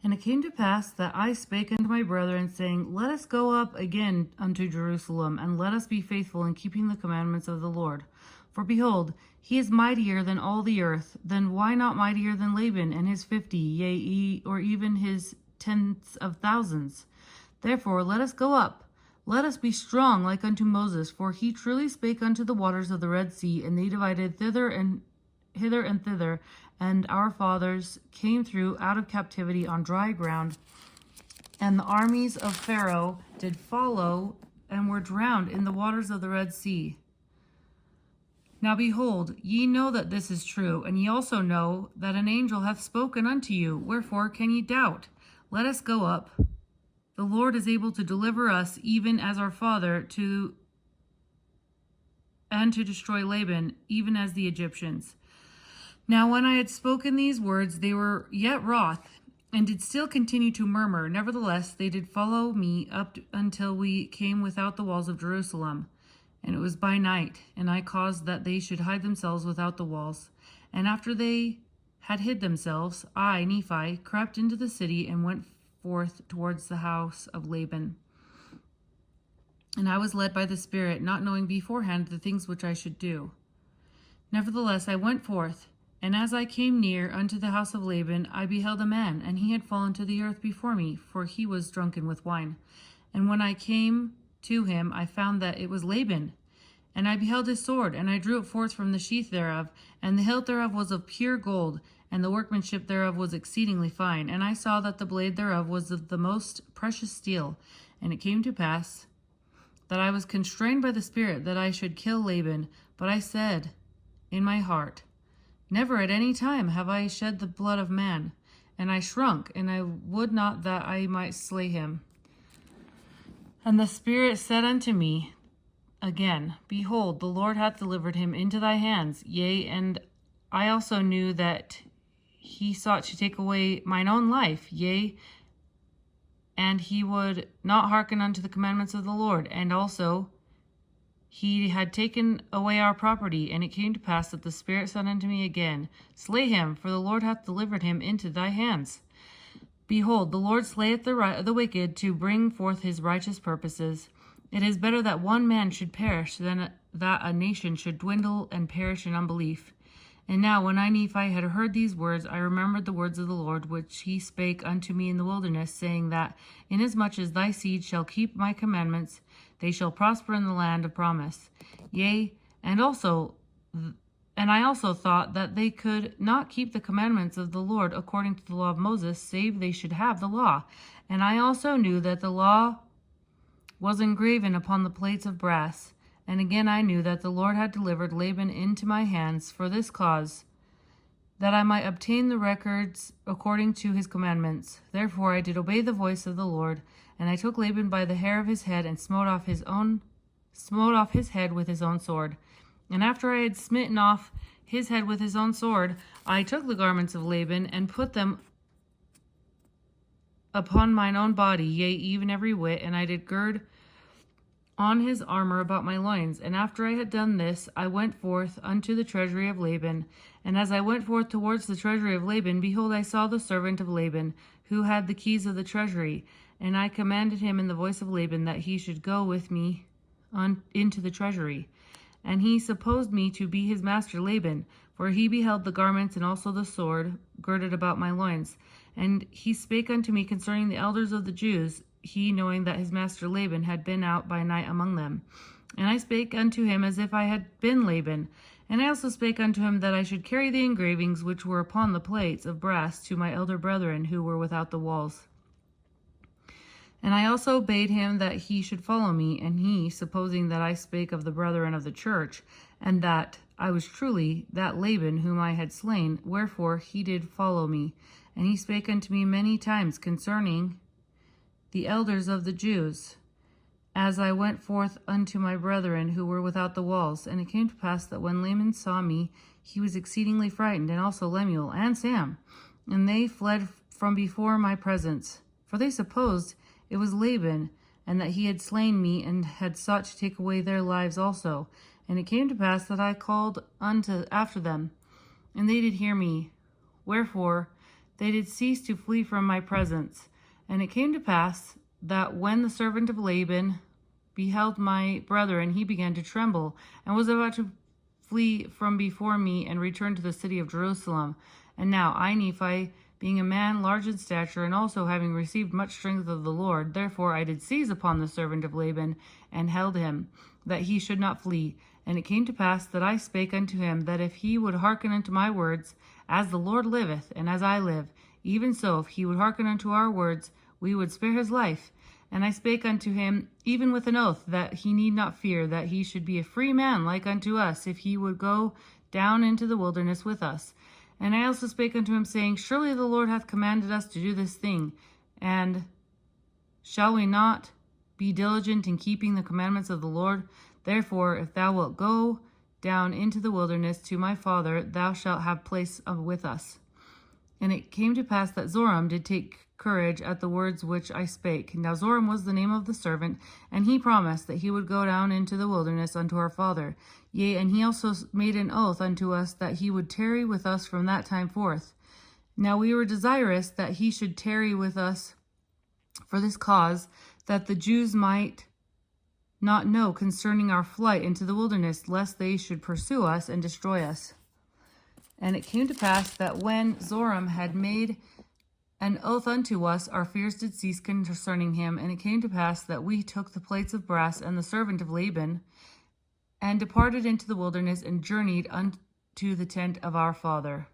And it came to pass that I spake unto my brethren, saying, Let us go up again unto Jerusalem, and let us be faithful in keeping the commandments of the Lord. For behold, he is mightier than all the earth. Then why not mightier than Laban and his 50, yea, or even his tens of thousands? Therefore let us go up. Let us be strong like unto Moses, for he truly spake unto the waters of the Red Sea, and they divided hither and thither, and our fathers came through out of captivity on dry ground. And the armies of Pharaoh did follow, and were drowned in the waters of the Red Sea. Now behold, ye know that this is true, and ye also know that an angel hath spoken unto you. Wherefore can ye doubt? Let us go up. The Lord is able to deliver us, even as our father, and to destroy Laban, even as the Egyptians. Now when I had spoken these words, they were yet wroth, and did still continue to murmur. Nevertheless, they did follow me up until we came without the walls of Jerusalem. And it was by night, and I caused that they should hide themselves without the walls. And after they had hid themselves, I, Nephi, crept into the city and went forth towards the house of Laban. And I was led by the Spirit, not knowing beforehand the things which I should do. Nevertheless, I went forth, and as I came near unto the house of Laban, I beheld a man, and he had fallen to the earth before me, for he was drunken with wine. And when I came to him, I found that it was Laban. And I beheld his sword, and I drew it forth from the sheath thereof, and the hilt thereof was of pure gold, and the workmanship thereof was exceedingly fine. And I saw that the blade thereof was of the most precious steel. And it came to pass that I was constrained by the Spirit that I should kill Laban. But I said in my heart, Never at any time have I shed the blood of man. And I shrunk, and I would not that I might slay him. And the Spirit said unto me again, Behold, the Lord hath delivered him into thy hands. Yea, and I also knew that he sought to take away mine own life. Yea, and he would not hearken unto the commandments of the Lord. And also he had taken away our property. And it came to pass that the Spirit said unto me again, Slay him, for the Lord hath delivered him into thy hands. Behold, the Lord slayeth the wicked to bring forth his righteous purposes. It is better that one man should perish than that a nation should dwindle and perish in unbelief. And now when I, Nephi, had heard these words, I remembered the words of the Lord, which he spake unto me in the wilderness, saying that, Inasmuch as thy seed shall keep my commandments, they shall prosper in the land of promise. Yea, and I also thought that they could not keep the commandments of the Lord according to the law of Moses, save they should have the law. And I also knew that the law was engraven upon the plates of brass. And again I knew that the Lord had delivered Laban into my hands for this cause, that I might obtain the records according to his commandments. Therefore I did obey the voice of the Lord, and I took Laban by the hair of his head, and smote off his head with his own sword. And after I had smitten off his head with his own sword, I took the garments of Laban, and put them upon mine own body, yea, even every whit, and I did gird on his armor about my loins. And after I had done this, I went forth unto the treasury of Laban. And as I went forth towards the treasury of Laban, behold, I saw the servant of Laban, who had the keys of the treasury. And I commanded him in the voice of Laban that he should go with me into the treasury. And he supposed me to be his master Laban, for he beheld the garments and also the sword girded about my loins. And he spake unto me concerning the elders of the Jews, he knowing that his master Laban had been out by night among them. And I spake unto him as if I had been Laban. And I also spake unto him that I should carry the engravings which were upon the plates of brass to my elder brethren who were without the walls. And I also bade him that he should follow me. And he, supposing that I spake of the brethren of the church, and that I was truly that Laban whom I had slain, wherefore he did follow me. And he spake unto me many times concerning the elders of the Jews, as I went forth unto my brethren who were without the walls. And it came to pass that when Laman saw me, he was exceedingly frightened, and also Lemuel and Sam. And they fled from before my presence, for they supposed it was Laban, and that he had slain me, and had sought to take away their lives also. And it came to pass that I called after them, and they did hear me. Wherefore they did cease to flee from my presence. And it came to pass that when the servant of Laban beheld my brethren, he began to tremble, and was about to flee from before me, and return to the city of Jerusalem. And now I, Nephi, being a man large in stature, and also having received much strength of the Lord, therefore I did seize upon the servant of Laban, and held him, that he should not flee. And it came to pass that I spake unto him, that if he would hearken unto my words, as the Lord liveth, and as I live, even so, if he would hearken unto our words, we would spare his life. And I spake unto him, even with an oath, that he need not fear, that he should be a free man like unto us, if he would go down into the wilderness with us. And I also spake unto him, saying, Surely the Lord hath commanded us to do this thing, and shall we not be diligent in keeping the commandments of the Lord? Therefore, if thou wilt go down into the wilderness to my father, thou shalt have place with us. And it came to pass that Zoram did take courage at the words which I spake. Now Zoram was the name of the servant, and he promised that he would go down into the wilderness unto our father. Yea, and he also made an oath unto us that he would tarry with us from that time forth. Now we were desirous that he should tarry with us for this cause, that the Jews might not know concerning our flight into the wilderness, lest they should pursue us and destroy us. And it came to pass that when Zoram had made an oath unto us, our fears did cease concerning him. And it came to pass that we took the plates of brass and the servant of Laban, and departed into the wilderness, and journeyed unto the tent of our father.